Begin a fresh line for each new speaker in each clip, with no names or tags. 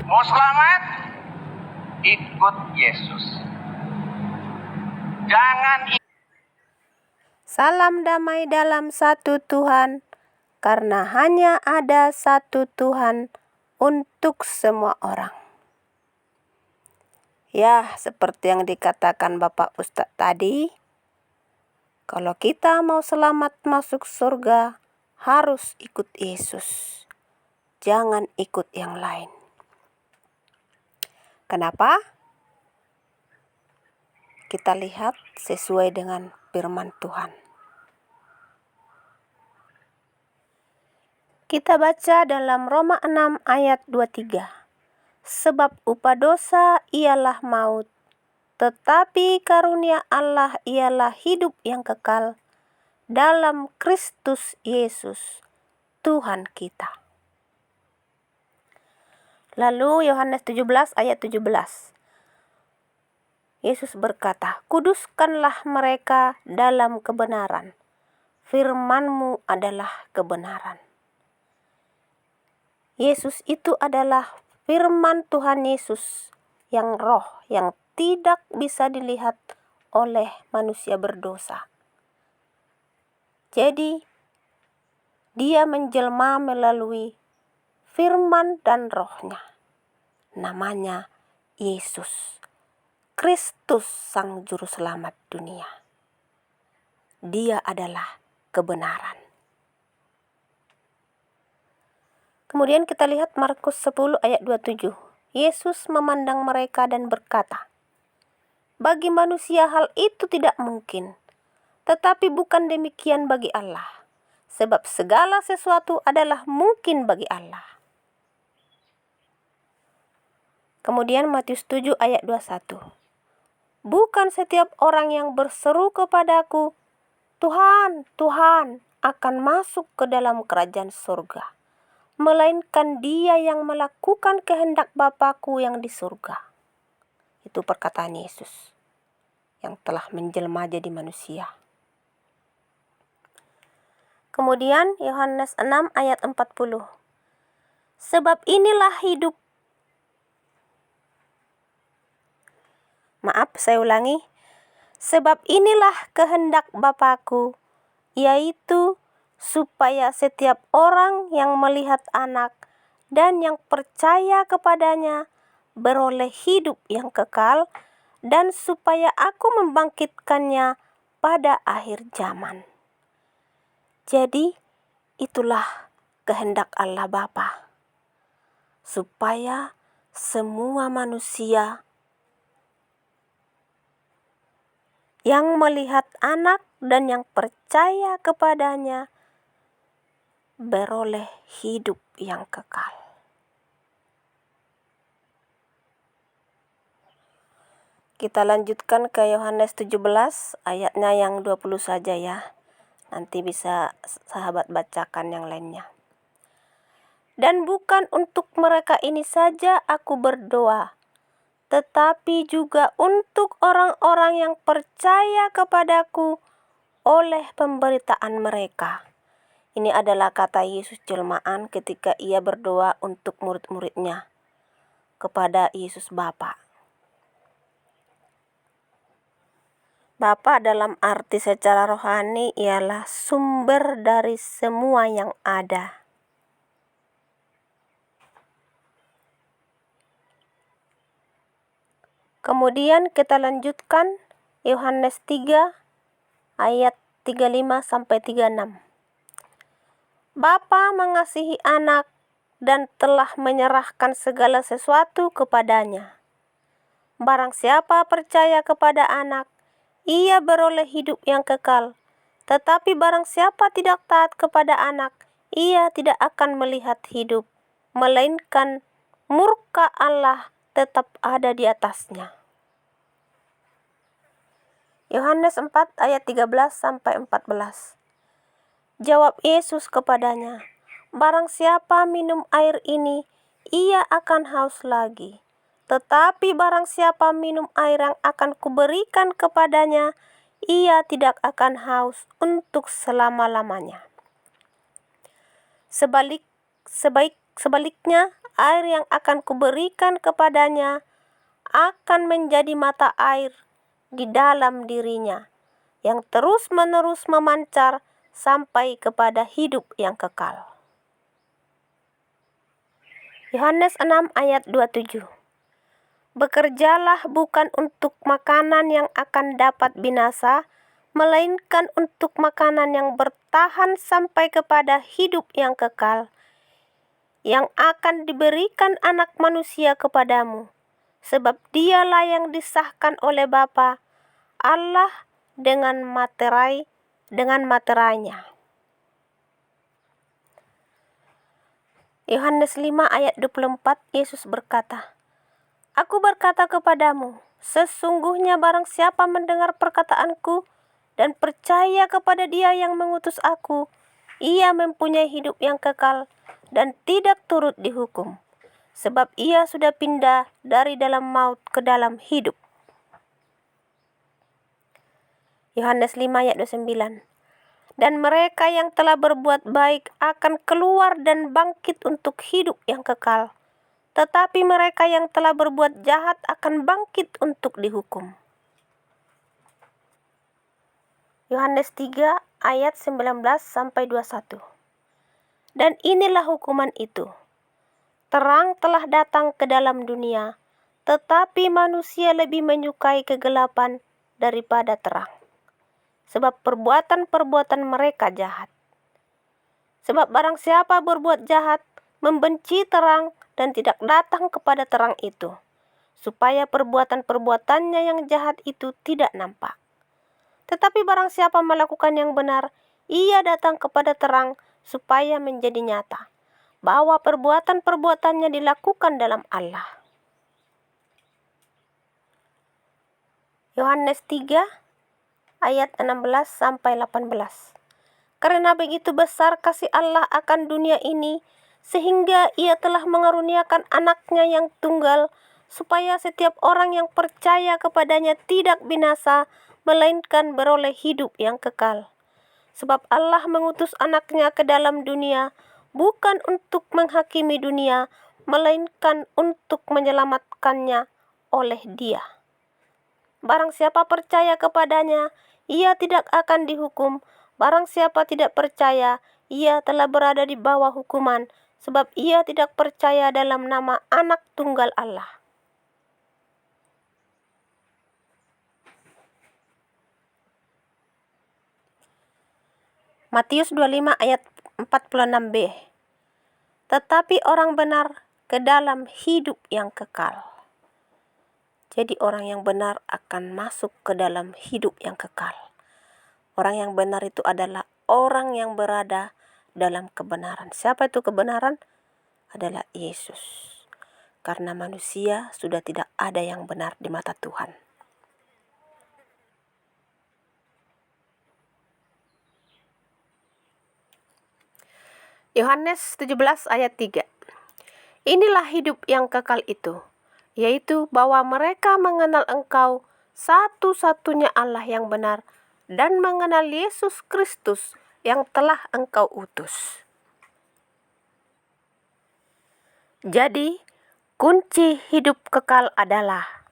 Mau selamat? Ikut Yesus. Jangan
Salam damai dalam satu Tuhan, karena hanya ada satu Tuhan untuk semua orang. Ya, seperti yang dikatakan Bapak Ustadz tadi, kalau kita mau selamat masuk surga, harus ikut Yesus. Jangan ikut yang lain. Kenapa? Kita lihat sesuai dengan firman Tuhan. Kita baca dalam Roma 6 ayat 23. Sebab upah dosa ialah maut, tetapi karunia Allah ialah hidup yang kekal dalam Kristus Yesus, Tuhan kita. Lalu Yohanes 17 ayat 17. Yesus berkata, "Kuduskanlah mereka dalam kebenaran. Firman-Mu adalah kebenaran." Yesus itu adalah firman Tuhan Yesus yang roh, yang tidak bisa dilihat oleh manusia berdosa. Jadi, dia menjelma melalui firman dan rohnya. Namanya Yesus, Kristus Sang Juru Selamat dunia. Dia adalah kebenaran. Kemudian kita lihat Markus 10 ayat 27. Yesus memandang mereka dan berkata, "Bagi manusia hal itu tidak mungkin, tetapi bukan demikian bagi Allah, sebab segala sesuatu adalah mungkin bagi Allah." Kemudian Matius 7 ayat 21. "Bukan setiap orang yang berseru kepadaku, 'Tuhan, Tuhan,' akan masuk ke dalam kerajaan surga, melainkan dia yang melakukan kehendak Bapa-Ku yang di surga." Itu perkataan Yesus yang telah menjelma jadi manusia. Kemudian Yohanes 6 ayat 40. Sebab inilah hidup. Saya ulangi. Sebab inilah kehendak Bapa-Ku, yaitu supaya setiap orang yang melihat Anak dan yang percaya kepadanya beroleh hidup yang kekal, dan supaya Aku membangkitkannya pada akhir zaman. Jadi, itulah kehendak Allah Bapa, supaya semua manusia yang melihat Anak dan yang percaya kepadanya beroleh hidup yang kekal. Kita lanjutkan ke Yohanes 17 ayatnya yang 20 saja ya. Nanti bisa sahabat bacakan yang lainnya. "Dan bukan untuk mereka ini saja Aku berdoa, tetapi juga untuk orang-orang yang percaya kepadaku oleh pemberitaan mereka." Ini adalah kata Yesus jelmaan ketika ia berdoa untuk murid-muridnya kepada Yesus Bapa. Bapa dalam arti secara rohani ialah sumber dari semua yang ada. Kemudian kita lanjutkan Yohanes 3 ayat 35 sampai 36. "Bapa mengasihi Anak dan telah menyerahkan segala sesuatu kepadanya. Barang siapa percaya kepada Anak, ia beroleh hidup yang kekal. Tetapi barang siapa tidak taat kepada Anak, ia tidak akan melihat hidup, melainkan murka Allah tetap ada di atasnya." Yohanes 4 ayat 13 sampai 14. Jawab Yesus kepadanya, "Barang siapa minum air ini, ia akan haus lagi. Tetapi barang siapa minum air yang akan kuberikan kepadanya, ia tidak akan haus untuk selama-lamanya. Sebaliknya, air yang akan kuberikan kepadanya akan menjadi mata air di dalam dirinya, yang terus-menerus memancar sampai kepada hidup yang kekal. Yohanes 6 ayat 27. Bekerjalah bukan untuk makanan yang akan dapat binasa, melainkan untuk makanan yang bertahan sampai kepada hidup yang kekal, yang akan diberikan Anak Manusia kepadamu, sebab dialah yang disahkan oleh Bapa Allah dengan materainya. Yohanes 5 ayat 24, Yesus berkata, Aku berkata kepadamu, sesungguhnya barang siapa mendengar perkataanku dan percaya kepada Dia yang mengutus aku, ia mempunyai hidup yang kekal dan tidak turut dihukum, sebab ia sudah pindah dari dalam maut ke dalam hidup. Yohanes 5 ayat 29. Dan mereka yang telah berbuat baik akan keluar dan bangkit untuk hidup yang kekal, tetapi mereka yang telah berbuat jahat akan bangkit untuk dihukum. Yohanes 3 ayat 19-21. Dan inilah hukuman itu. Terang telah datang ke dalam dunia, tetapi manusia lebih menyukai kegelapan daripada terang, sebab perbuatan-perbuatan mereka jahat. Sebab barang siapa berbuat jahat, membenci terang dan tidak datang kepada terang itu, supaya perbuatan-perbuatannya yang jahat itu tidak nampak. Tetapi barang siapa melakukan yang benar, ia datang kepada terang supaya menjadi nyata bahwa perbuatan-perbuatannya dilakukan dalam Allah. Yohanes 3 ayat 16-18. Karena begitu besar kasih Allah akan dunia ini, sehingga Ia telah mengaruniakan Anaknya yang tunggal, supaya setiap orang yang percaya kepadanya tidak binasa, melainkan beroleh hidup yang kekal. Sebab Allah mengutus Anaknya ke dalam dunia, bukan untuk menghakimi dunia, melainkan untuk menyelamatkannya oleh Dia. Barang siapa percaya kepadanya, ia tidak akan dihukum. Barang siapa tidak percaya, ia telah berada di bawah hukuman, sebab ia tidak percaya dalam nama Anak Tunggal Allah. Matius 25 ayat 46b. Tetapi orang benar ke dalam hidup yang kekal. Jadi orang yang benar akan masuk ke dalam hidup yang kekal. Orang yang benar itu adalah orang yang berada dalam kebenaran. Siapa itu kebenaran? Adalah Yesus. Karena manusia sudah tidak ada yang benar di mata Tuhan. Yohanes 17 ayat 3. Inilah hidup yang kekal itu, yaitu bahwa mereka mengenal Engkau, satu-satunya Allah yang benar, dan mengenal Yesus Kristus yang telah Engkau utus. Jadi, kunci hidup kekal adalah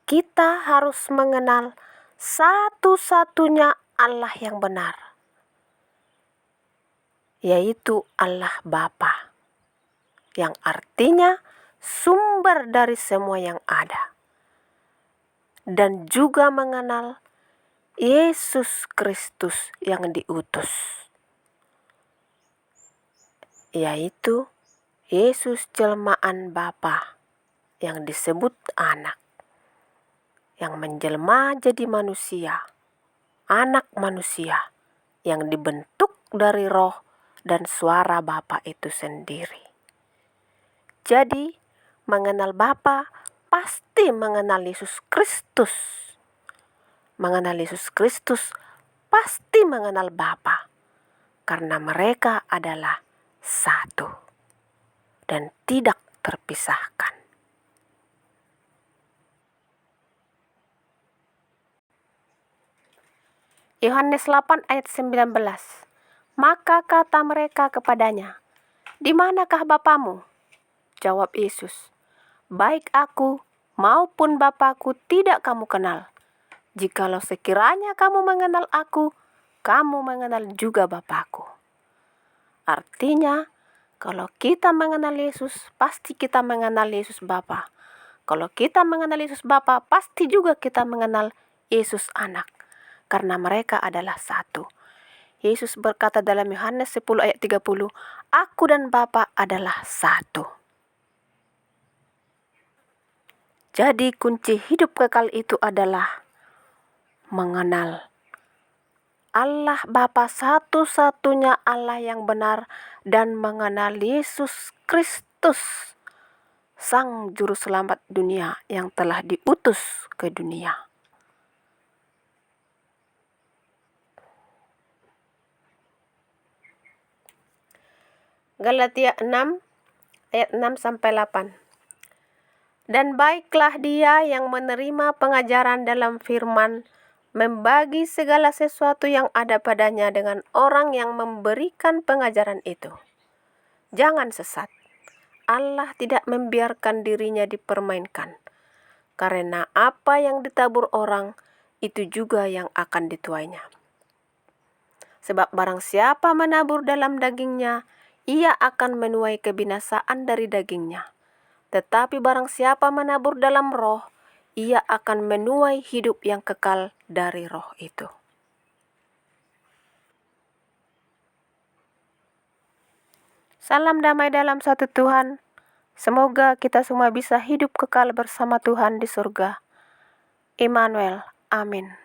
kita harus mengenal satu-satunya Allah yang benar, yaitu Allah Bapa, yang artinya sumber dari semua yang ada. Dan juga mengenal Yesus Kristus yang diutus, yaitu Yesus jelmaan Bapa yang disebut anak, yang menjelma jadi manusia, anak manusia yang dibentuk dari roh dan suara Bapa itu sendiri. Jadi, mengenal Bapa pasti mengenal Yesus Kristus. Mengenal Yesus Kristus pasti mengenal Bapa, karena mereka adalah satu dan tidak terpisahkan. Yohanes 8 ayat 19. Maka kata mereka kepadanya, "Di manakah Bapamu?" Jawab Yesus, "Baik aku maupun Bapakku tidak kamu kenal. Jikalau sekiranya kamu mengenal aku, kamu mengenal juga Bapakku." Artinya, kalau kita mengenal Yesus, pasti kita mengenal Yesus Bapa. Kalau kita mengenal Yesus Bapa, pasti juga kita mengenal Yesus Anak. Karena mereka adalah satu. Yesus berkata dalam Yohanes 10 ayat 30, "Aku dan Bapa adalah satu." Jadi kunci hidup kekal itu adalah mengenal Allah Bapa, satu-satunya Allah yang benar, dan mengenal Yesus Kristus, Sang Juru Selamat dunia yang telah diutus ke dunia. Galatia 6 ayat 6-8. Dan baiklah dia yang menerima pengajaran dalam firman, membagi segala sesuatu yang ada padanya dengan orang yang memberikan pengajaran itu. Jangan sesat. Allah tidak membiarkan dirinya dipermainkan. Karena apa yang ditabur orang, itu juga yang akan dituainya. Sebab barang siapa menabur dalam dagingnya, ia akan menuai kebinasaan dari dagingnya. Tetapi barang siapa menabur dalam roh, ia akan menuai hidup yang kekal dari roh itu. Salam damai dalam satu Tuhan. Semoga kita semua bisa hidup kekal bersama Tuhan di surga. Immanuel. Amin.